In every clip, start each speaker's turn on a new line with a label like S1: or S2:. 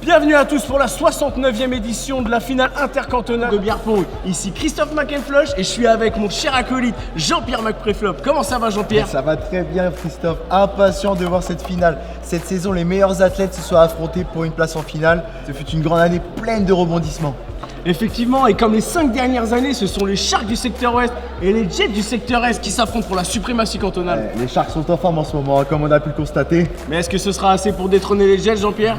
S1: Bienvenue à tous pour la 69e édition de la finale intercantonale de bière pong. Ici Christophe McInflush et je suis avec mon cher acolyte Jean-Pierre McPreflop. Comment ça va Jean-Pierre?
S2: Ça va très bien Christophe, impatient de voir cette finale. Cette saison, les meilleurs athlètes se sont affrontés pour une place en finale. Ce fut une grande année pleine de rebondissements.
S1: Effectivement, et comme les 5 dernières années, ce sont les Sharks du secteur ouest et les Jets du secteur est qui s'affrontent pour la suprématie cantonale.
S2: Les Sharks sont en forme en ce moment, comme on a pu le constater.
S1: Mais est-ce que ce sera assez pour détrôner les Jets, Jean-Pierre?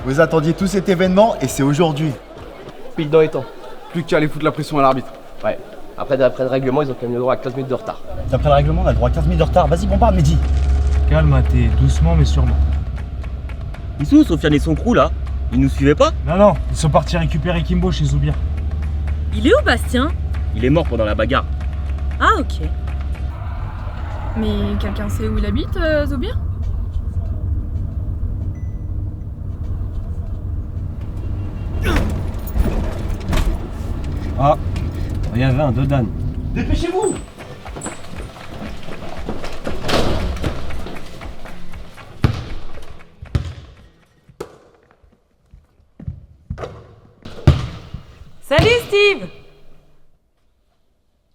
S2: Vous attendiez tout cet événement et c'est aujourd'hui.
S3: Pile dans les temps.
S4: Plus qu'à aller foutre la pression à l'arbitre.
S3: Ouais. Après, d'après le règlement, ils ont quand même le droit à 15 minutes de retard.
S5: D'après le règlement, on a le droit à 15 minutes de retard. Vas-y, bombarde, Mehdi.
S6: Calme, Athé, doucement mais sûrement.
S5: Ils sont où, Sofiane et son crew là? Ils nous suivaient pas?
S6: Non, ils sont partis récupérer Kimbo chez Zoubir.
S7: Il est où Bastien?
S5: Il est mort pendant la bagarre.
S7: Ah ok. Mais quelqu'un sait où il habite, Zoubir?
S5: Ah, il y avait un Dodan.
S1: Dépêchez-vous!
S7: Salut Steve!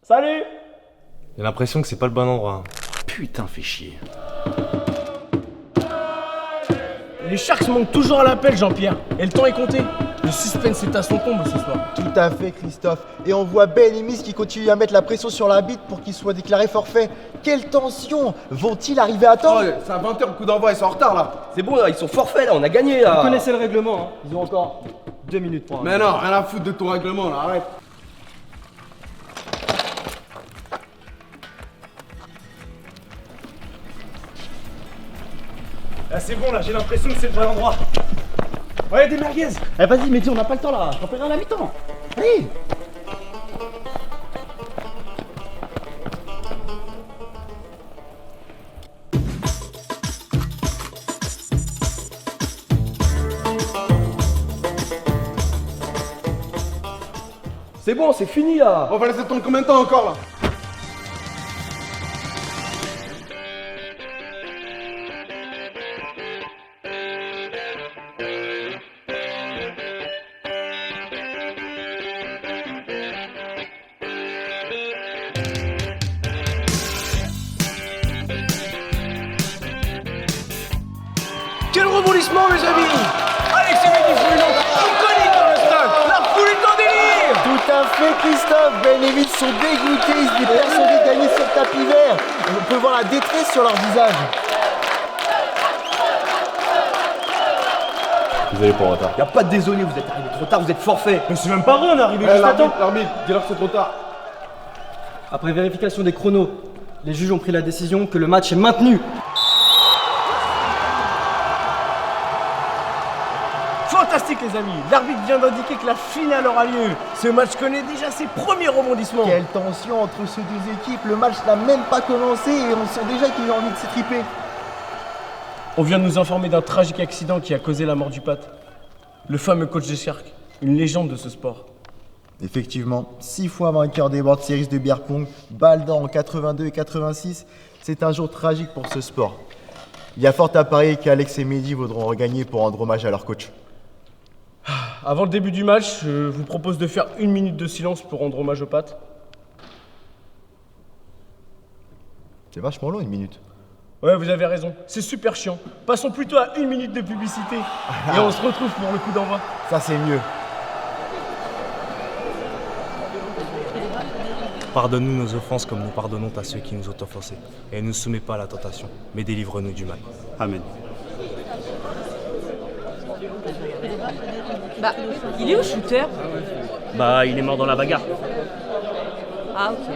S1: Salut!
S8: J'ai l'impression que c'est pas le bon endroit.
S4: Putain, fais chier.
S1: Les Sharks montent toujours à l'appel, Jean-Pierre. Et le temps est compté. Le suspense est à son comble ce soir.
S2: Tout à fait Christophe. Et on voit Ben et Miss qui continuent à mettre la pression sur l'arbitre pour qu'il soit déclaré forfait. Quelle tension! Vont-ils arriver à temps?
S4: Oh, c'est à 20h le coup d'envoi, ils sont en retard là.
S3: C'est bon, là, ils sont forfaits, là, on a gagné, là.
S5: Vous connaissez le règlement, hein? Ils ont encore 2 minutes pour
S4: Mais non, rien à foutre de ton règlement là, arrête.
S6: Là c'est bon, là j'ai l'impression que c'est le vrai endroit. Ouais, des merguez.
S5: Eh vas-y, Mehdi, on n'a pas le temps là. J'en ferai à la mi-temps. Allez!
S3: C'est bon, c'est fini, là.
S4: On va laisser attendre combien de temps encore là?
S1: Quel rebondissement, mes amis! Alexis Médifouillon, iconique dans le stade! La foule est en délire!
S2: Tout à fait Christophe. Ben et Miss sont dégoûtés, ils se disent persuadés de gagner sur le tapis vert. On peut voir la détresse sur leur visage.
S8: Désolé pour le retard.
S3: Y a pas de désolé, vous êtes arrivés trop tard, vous êtes forfaits.
S6: Mais c'est même pas vrai, on est arrivé juste à temps.
S4: L'arbitre, dis-leur que c'est trop tard.
S5: Après vérification des chronos, les juges ont pris la décision que le match est maintenu.
S1: Fantastique les amis! L'arbitre vient d'indiquer que la finale aura lieu. Ce match connaît déjà ses premiers rebondissements.
S2: Quelle tension entre ces deux équipes. Le match n'a même pas commencé et on sent déjà qu'il a envie de s'étriper.
S1: On vient de nous informer d'un tragique accident qui a causé la mort du Pat. Le fameux coach des Sharks, une légende de ce sport.
S2: Effectivement, 6 fois vainqueur des World Series de beer pong, Baldan en 82 et 86, c'est un jour tragique pour ce sport. Il y a fort à parier qu'Alex et Mehdi voudront regagner pour rendre hommage à leur coach.
S1: Avant le début du match, je vous propose de faire 1 minute de silence pour rendre hommage au Pat.
S2: C'est vachement long, 1 minute.
S1: Ouais, vous avez raison, c'est super chiant. Passons plutôt à 1 minute de publicité. Et on se retrouve pour le coup d'envoi.
S2: Ça c'est mieux.
S8: Pardonne-nous nos offenses comme nous pardonnons à ceux qui nous ont offensés. Et ne nous soumets pas à la tentation, mais délivre-nous du mal. Amen.
S7: Bah, il est où Shooter?
S5: Bah, il est mort dans la bagarre.
S7: Ah ok.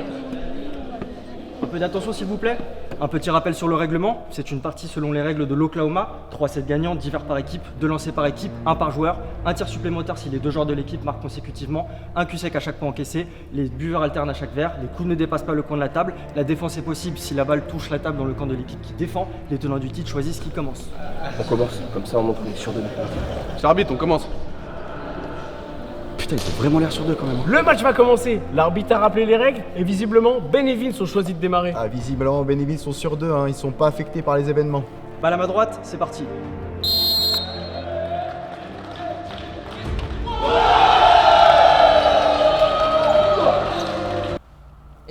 S5: Un peu d'attention s'il vous plaît. Un petit rappel sur le règlement, c'est une partie selon les règles de l'Oklahoma, 3 sets gagnants, 10 verres par équipe, 2 lancers par équipe, 1 par joueur, 1 tir supplémentaire si les 2 joueurs de l'équipe marquent consécutivement, 1 cul sec à chaque point encaissé, les buveurs alternent à chaque verre, les coups ne dépassent pas le coin de la table, la défense est possible si la balle touche la table dans le camp de l'équipe qui défend, les tenants du titre choisissent qui commence.
S3: On commence, comme ça on montre qu'on est sûr de nous.
S4: C'est l'arbitre, on commence.
S3: Putain, ils ont vraiment l'air sur deux quand même.
S1: Le match va commencer. L'arbitre a rappelé les règles et visiblement, Ben et Vince ont choisi de démarrer.
S2: Ah, visiblement, Ben et Vince sont sur deux, hein. Ils sont pas affectés par les événements.
S5: Balle à ma droite, c'est parti.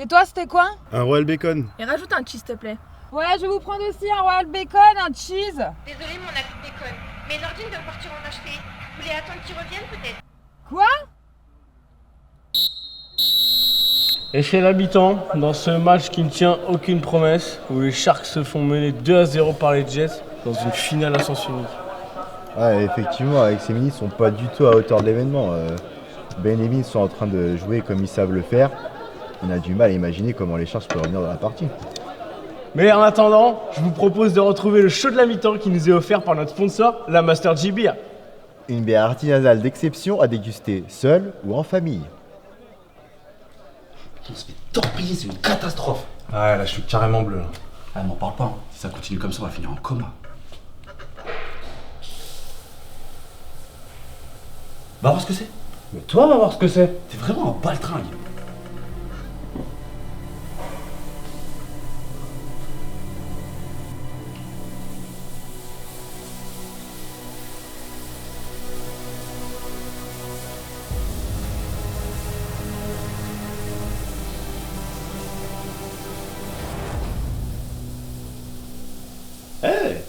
S9: toi, c'était quoi?
S4: Un Royal Bacon.
S7: Et rajoute un cheese, s'il te plaît.
S9: Ouais, je vais vous prendre aussi un Royal Bacon, un cheese.
S10: Désolée, mon acte déconne. Mais Nordine doit partir en acheter. Vous voulez attendre qu'il revienne, peut-être?
S9: Quoi?
S1: Et chez l'habitant, dans ce match qui ne tient aucune promesse, où les Sharks se font mener 2-0 par les Jets dans une finale à sens unique.
S2: Ouais, effectivement, avec ces minutes, ils sont pas du tout à hauteur de l'événement. Ben et Vince sont en train de jouer comme ils savent le faire. On a du mal à imaginer comment les Sharks peuvent revenir dans la partie.
S1: Mais en attendant, je vous propose de retrouver le show de la mi-temps qui nous est offert par notre sponsor, la Master G Beer.
S2: Une bière artisanale d'exception à déguster seul ou en famille.
S11: On se fait torpiller, c'est une catastrophe.
S8: Ouais, là, je suis carrément bleu. Là.
S11: Ah, m'en parle pas. Hein. Si ça continue comme ça, on va finir en coma. Va voir ce que c'est.
S1: Mais toi, va voir ce que c'est.
S11: T'es vraiment un baltringue.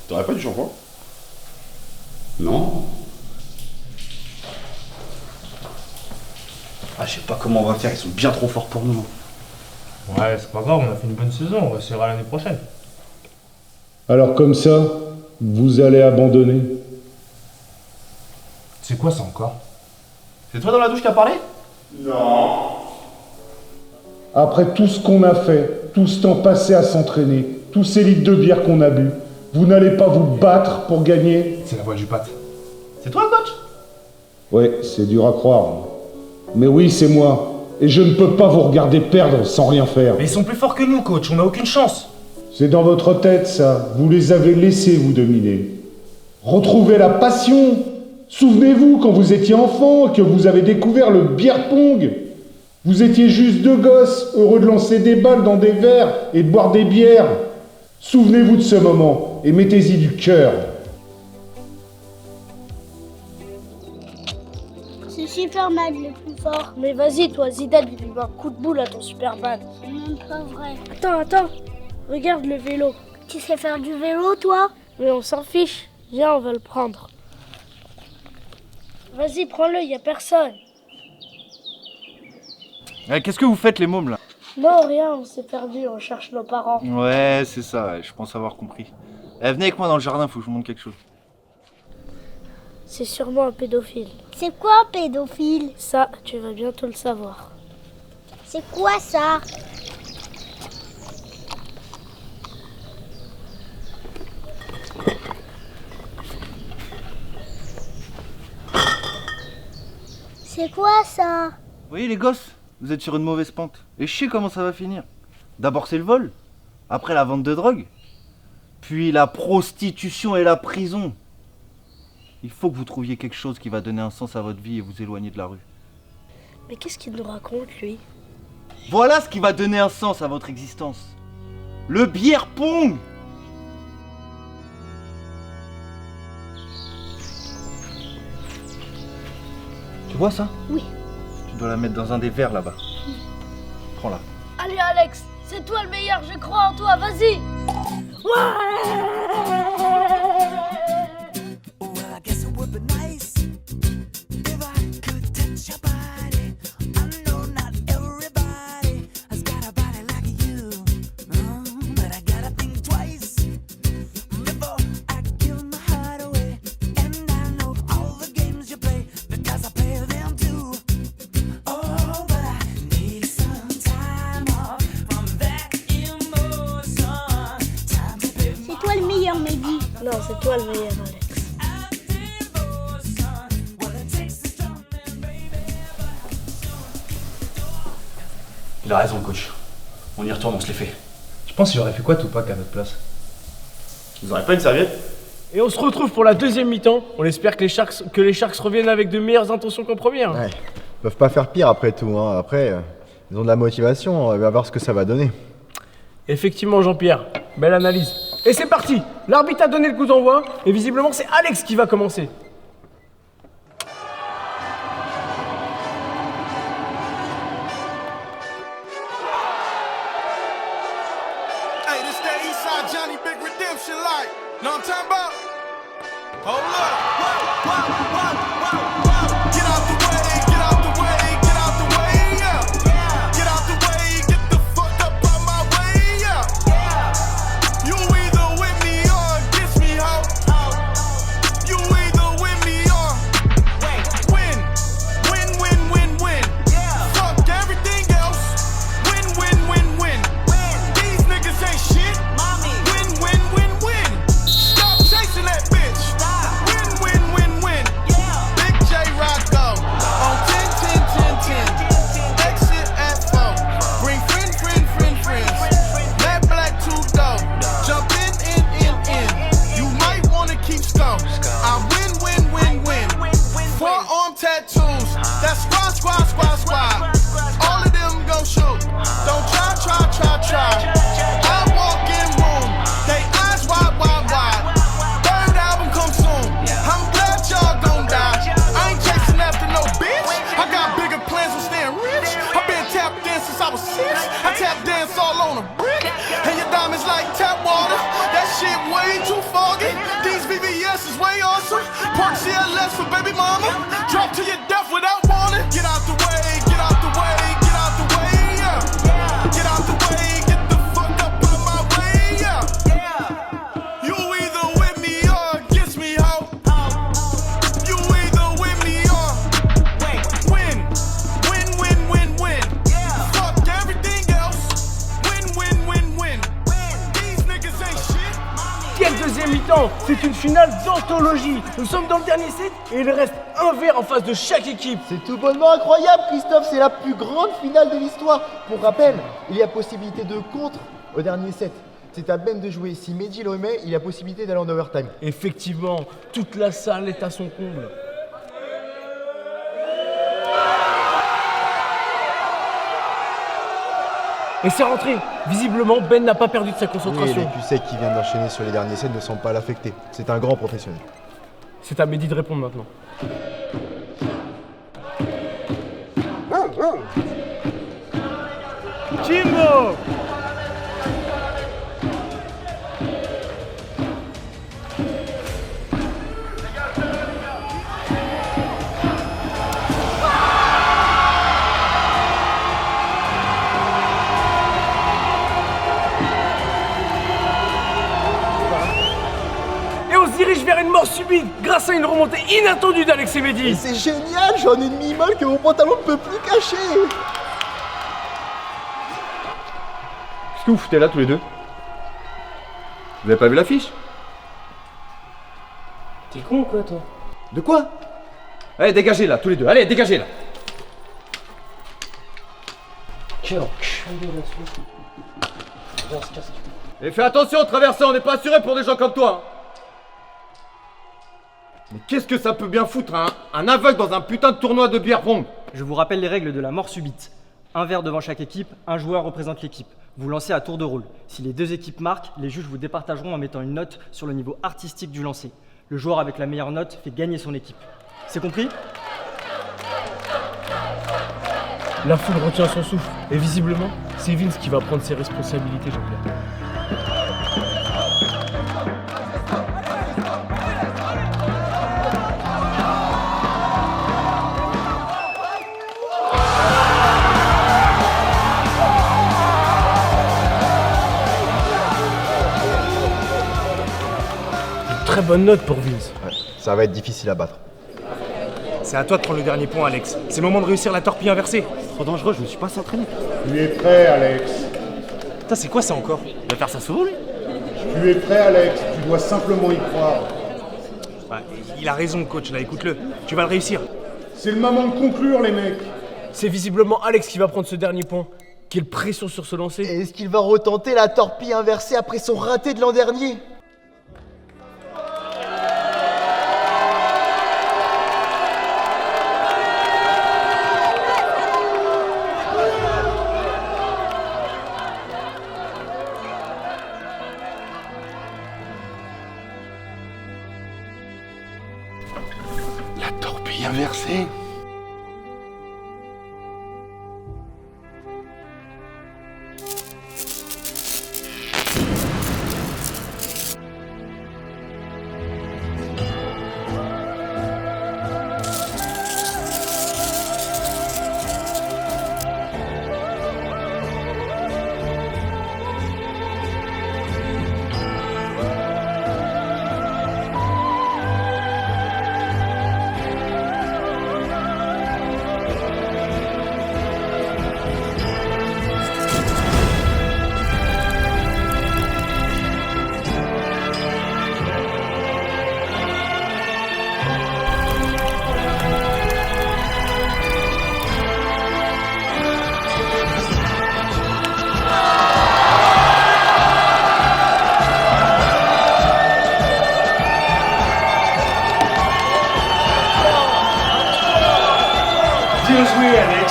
S4: T'aurais pas du shampoing?
S11: Non. Ah, je sais pas comment on va faire, ils sont bien trop forts pour nous.
S8: Ouais, c'est pas grave, on a fait une bonne saison, on essaiera l'année prochaine.
S12: Alors comme ça, vous allez abandonner?
S8: C'est quoi ça encore?
S11: C'est toi dans la douche qui a parlé?
S12: Non. Après tout ce qu'on a fait, tout ce temps passé à s'entraîner, tous ces litres de bière qu'on a bu, vous n'allez pas vous battre pour gagner?
S8: C'est la voix du pâte.
S11: C'est toi, coach?
S12: Ouais, c'est dur à croire. Mais oui, c'est moi. Et je ne peux pas vous regarder perdre sans rien faire.
S8: Mais ils sont plus forts que nous, coach, on n'a aucune chance.
S12: C'est dans votre tête, ça. Vous les avez laissés vous dominer. Retrouvez la passion. Souvenez-vous quand vous étiez enfant, que vous avez découvert le beer pong. Vous étiez juste deux gosses, heureux de lancer des balles dans des verres et de boire des bières. Souvenez-vous de ce moment et mettez-y du cœur.
S13: C'est Superman le plus fort. Mais vas-y, toi, Zidane, il lui met un coup de boule à ton Superman. C'est même pas vrai. Attends. Regarde le vélo. Tu sais faire du vélo, toi? Mais on s'en fiche. Viens, on va le prendre. Vas-y, prends-le, y a personne.
S14: Qu'est-ce que vous faites, les mômes, là?
S13: Non, rien, on s'est perdu, on cherche nos parents.
S14: Ouais, c'est ça, ouais, je pense avoir compris. Venez avec moi dans le jardin, faut que je vous montre quelque chose.
S13: C'est sûrement un pédophile. C'est quoi un pédophile? Ça, tu vas bientôt le savoir. C'est quoi ça? C'est quoi ça?
S14: Vous voyez, les gosses, vous êtes sur une mauvaise pente. Et je sais comment ça va finir. D'abord, c'est le vol. Après, la vente de drogue. Puis la prostitution et la prison. Il faut que vous trouviez quelque chose qui va donner un sens à votre vie et vous éloigner de la rue.
S13: Mais qu'est-ce qu'il nous raconte, lui?
S14: Voilà ce qui va donner un sens à votre existence. Le beer pong. Tu vois ça?
S13: Oui.
S14: Tu dois la mettre dans un des verres là-bas. Prends-la.
S13: Allez, Alex, c'est toi le meilleur, je crois en toi, vas-y! Non, c'est toi le meilleur, Alex.
S11: Il a raison, le coach. On y retourne, on se les fait.
S8: Je pense qu'il aurait fait quoi, Tupac, à notre place?
S4: Vous aurez pas une serviette?
S1: Et on se retrouve pour la deuxième mi-temps. On espère que les Sharks reviennent avec de meilleures intentions qu'en première.
S2: Ouais, ils peuvent pas faire pire après tout. Hein. Après, ils ont de la motivation, on va voir ce que ça va donner.
S1: Effectivement, Jean-Pierre, belle analyse. Et c'est parti! L'arbitre a donné le coup d'envoi, et visiblement c'est Alex qui va commencer.
S15: redemption like. Know what I'm talking about? Hold up. Get out the way, get out the way, get out the way, yeah. Get out the way, get the fuck up out my way, yeah. You either with me or against me, ho. You either with me or win. Win, win, win, win. Fuck everything else. Win, win, win, win. These niggas ain't shit. Win, win, win, win. Stop chasing that bitch. Win, win, win, win. Big J Rocco on 10, 10, 10, 10. Exit at 4. Bring friends. Mad Black 2 dope. Jump in. You might wanna keep score. I win, win, win, win. Forearm tattoos. That's squad. All of them gon' shoot. Don't try. I walk in room. They eyes wide. Third album come soon. I'm glad y'all gon' die. I ain't chasing after no bitch. I got bigger plans for staying rich. I been tap dance since I was 6. I tap dance all on a brick. And your diamonds like tap water. That shit way too foggy. These VVS is way awesome. Park CLS for baby mama. Drop to your death without warning. Get out the way, get out the way, get out the way, yeah. Get out the way, get the fuck up out my way, yeah. You either with me or against me, ho. You either with me or win. Win, win, win, win. Fuck everything else. Win, win, win, win. These niggas ain't shit.
S1: Quel deuxième mi-temps! C'est une finale d'anthologie. Nous sommes dans le dernier set et il reste un verre en face de chaque équipe.
S2: C'est tout bonnement incroyable, Christophe, c'est la plus grande finale de l'histoire. Pour rappel, il y a possibilité de contre au dernier set. C'est à Ben de jouer. Si Mehdi le remet, il y a possibilité d'aller en overtime.
S1: Effectivement, toute la salle est à son comble. Et c'est rentré. Visiblement, Ben n'a pas perdu de sa
S2: Oui,
S1: concentration.
S2: les QC qui viennent d'enchaîner sur les derniers sets ne semblent pas l'affecter. C'est un grand professionnel.
S1: C'est à Mehdi de répondre maintenant.
S6: Jimbo!
S1: Et on se dirige vers une mort subite grâce à une remontée inattendue d'Alex et Mehdi.
S2: C'est génial, j'en ai une mi-molle que mon pantalon ne peut plus cacher.
S4: Qu'est-ce que vous foutez là tous les deux? Vous avez pas vu l'affiche?
S1: T'es con ou quoi, toi?
S4: De quoi? Allez, dégagez là, tous les deux, allez, dégagez là!
S1: Quel enculé là-dessus. Viens, on se casse.
S4: Et fais attention, traverser, on n'est pas assuré pour des gens comme toi! Mais qu'est-ce que ça peut bien foutre, hein? Un aveugle dans un putain de tournoi de bière pong!
S5: Je vous rappelle les règles de la mort subite. Un verre devant chaque équipe, un joueur représente l'équipe. Vous lancez à tour de rôle. Si les deux équipes marquent, les juges vous départageront en mettant une note sur le niveau artistique du lancer. Le joueur avec la meilleure note fait gagner son équipe. C'est compris?
S1: La foule retient son souffle. Et visiblement, c'est Vince qui va prendre ses responsabilités, Jean-Pierre. Très bonne note pour Vince.
S2: Ouais, ça va être difficile à battre.
S8: C'est à toi de prendre le dernier point, Alex. C'est le moment de réussir la torpille inversée.
S14: Trop dangereux, je me suis pas assez entraîné.
S12: Tu es prêt, Alex?
S8: Putain, c'est quoi ça encore?
S14: Il va faire ça souvent, lui?
S12: Tu es prêt, Alex? Tu dois simplement y croire.
S8: Ouais, il a raison, coach, là, écoute-le. Tu vas le réussir.
S12: C'est le moment de conclure, les mecs.
S1: C'est visiblement Alex qui va prendre ce dernier point. Quelle pression sur ce lancer.
S2: Et est-ce qu'il va retenter la torpille inversée après son raté de l'an dernier?
S15: La torpille inversée.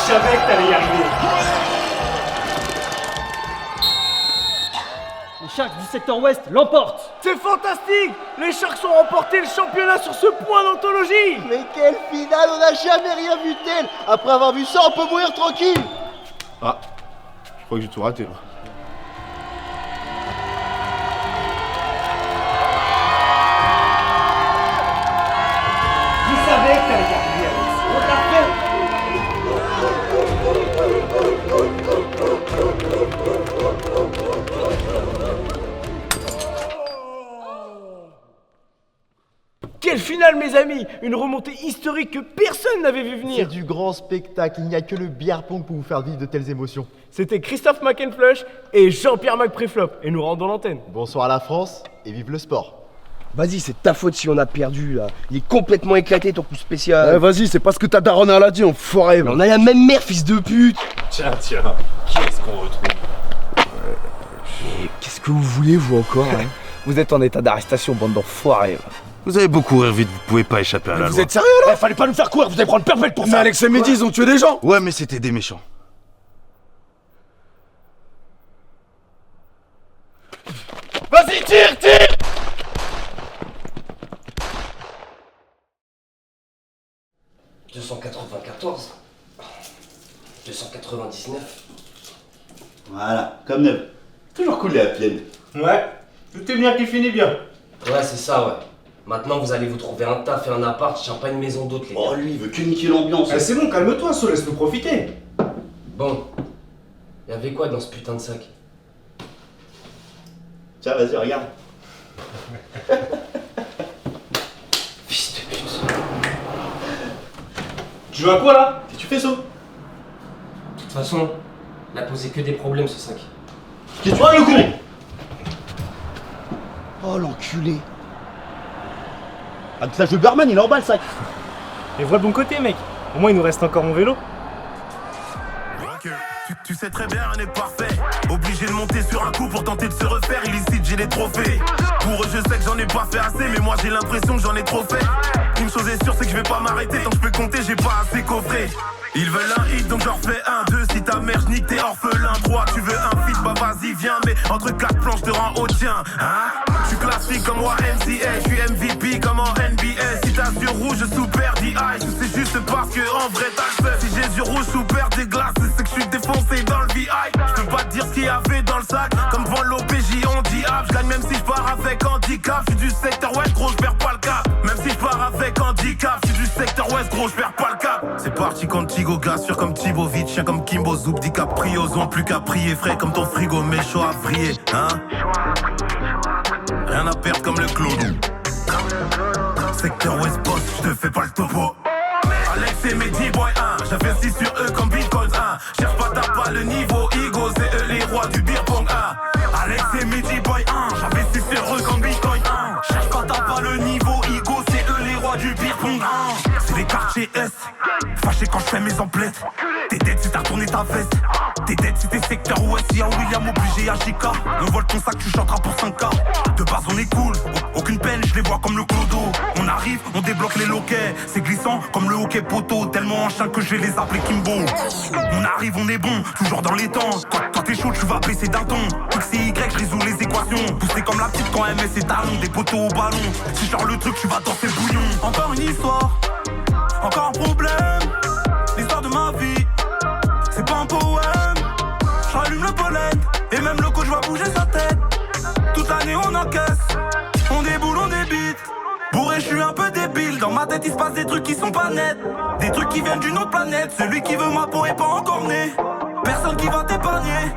S6: savais que t'allais y arriver.
S5: Les Sharks du secteur ouest l'emportent.
S1: C'est fantastique! Les Sharks ont remporté le championnat sur ce point d'anthologie!
S2: Mais quelle finale! On n'a jamais rien vu de tel! Après avoir vu ça, on peut mourir tranquille!
S4: Ah, je crois que j'ai tout raté là.
S6: Je savais que t'allais y arriver, Alex. On t'a fait.
S1: Quelle finale, mes amis! Une remontée historique que personne n'avait vu
S2: C'est
S1: venir!
S2: du grand spectacle, il n'y a que le beer pong pour vous faire vivre de telles émotions.
S1: C'était Christophe McEnflush et Jean-Pierre McPréflop, et nous rendons l'antenne.
S2: Bonsoir à la France, et vive le sport!
S3: Vas-y, c'est ta faute si on a perdu là. Il est complètement éclaté ton coup spécial.
S4: Vas-y, c'est parce que ta daronne elle a dit, enfoiré.
S3: Mais on a la même mère, fils de pute.
S11: Tiens, qui est-ce qu'on retrouve?
S3: Qu'est-ce que vous voulez, vous encore hein? Vous êtes en état d'arrestation, bande d'enfoirés.
S11: Vous avez beau courir vite, vous pouvez pas échapper à la loi.
S4: Vous êtes sérieux là?
S11: Fallait pas nous faire courir, vous allez prendre perpète pour ça.
S4: Mais Alex et Mehdi, ils ont tué des gens.
S11: Ouais, mais c'était des méchants. Vas-y, tire!
S3: 294. 299.
S14: Voilà, comme neuf. Toujours coulé à pied.
S6: Ouais, tout est bien qui finit bien.
S3: Ouais, c'est ça, ouais. Maintenant, vous allez vous trouver un taf et un appart, je tiens pas une maison d'hôte, les gars.
S14: Oh, lui, il veut que niquer l'ambiance.
S6: C'est bon, calme-toi, So, laisse-nous profiter.
S3: Bon. Y'avait quoi dans ce putain de sac?
S14: Tiens, vas-y, regarde.
S3: Fils de pute.
S6: Tu veux à quoi là?
S14: Qu'est-ce que tu fais, So?
S3: De toute façon, il a posé que des problèmes, ce sac.
S14: Qu'est-ce que tu fais, le con? Oh, l'enculé. Ah, ça, le barman, il est en bas, le sac.
S6: Et vois le bon côté, mec. Au moins, il nous reste encore mon vélo.
S15: Tu sais très bien, on est parfait. Obligé de monter sur un coup pour tenter de se refaire. Illicite, j'ai les trophées. Pour eux, je sais que j'en ai pas fait assez, mais moi j'ai l'impression que j'en ai trop fait. Une chose est sûre, c'est que je vais pas m'arrêter. Tant que je peux compter, j'ai pas assez coffré. Ils veulent un hit, donc j'en refais un, 2. Si ta mère nique, t'es orphelin. 3, tu veux un feat, bah vas-y, viens. Mais entre 4 plans, je te rends au tien. Hein? Je suis classique comme moi, MCA. Je suis MVP comme en NBA. Si t'as yeux rouge, sous paire d'IH. C'est juste parce que en vrai, t'as le seul. Si j'ai yeux rouges, sous paire des glaces, c'est que je suis défoncé dans le VI. Je peux pas te dire ce qu'il y avait dans le sac. Comme devant l'OPJ, on dit hop. Je gagne même si je pars avec handicap. Je suis du secteur ouest, gros, je perds pas le cap. Même si je pars avec handicap. Je suis du secteur ouest, gros, je perds pas le cap. C'est parti contre Tigo, gars sûr comme Thibaut, chien comme Kimbo, Zoub, DiCaprio, ont plus qu'à prier, frais comme ton frigo, mais chaud à vriller, hein. Rien à perdre comme le clodo. Secteur West Boss, je te fais pas le topo. Alex et Mehdi, boy, 1. J'investis sur eux comme Bitcoin, 1. Cherche pas, t'as pas le niveau, Igo, c'est eux les rois du beer pong, 1. Alex et Mehdi, boy, 1. J'investis sur eux comme Bitcoin, 1. Cherche pas, t'as pas le niveau, Igo, c'est eux les rois du beer pong, 1. C'est les quartiers S. Fâché quand je fais mes emplettes. T'es dead si t'as retourné ta veste. T'es dead si t'es secteur ouest. Y'a William obligé à JK. On vole ton sac, tu chanteras pour 5K. De base on est cool, aucune peine, je les vois comme le clodo. On arrive, on débloque les loquets. C'est glissant comme le hockey poteau. Tellement en chien que je vais les appeler Kimbo. On arrive, on est bon, toujours dans les temps. Quand t'es chaud, tu vas baisser d'un ton. X et Y, je résous les équations. Poussé comme la petite quand MS est talon. Des poteaux au ballon. Si je sors le truc, tu vas danser le bouillon. Encore une histoire, encore un problème. L'histoire de ma vie, c'est pas un poème. J'allume le pollen, et même le coach va bouger sa tête. Toute l'année on encaisse, on déboule, on débite. Bourré, je suis un peu débile, dans ma tête il se passe des trucs qui sont pas nets. Des trucs qui viennent d'une autre planète, celui qui veut ma peau est pas encore né. Personne qui va t'épargner,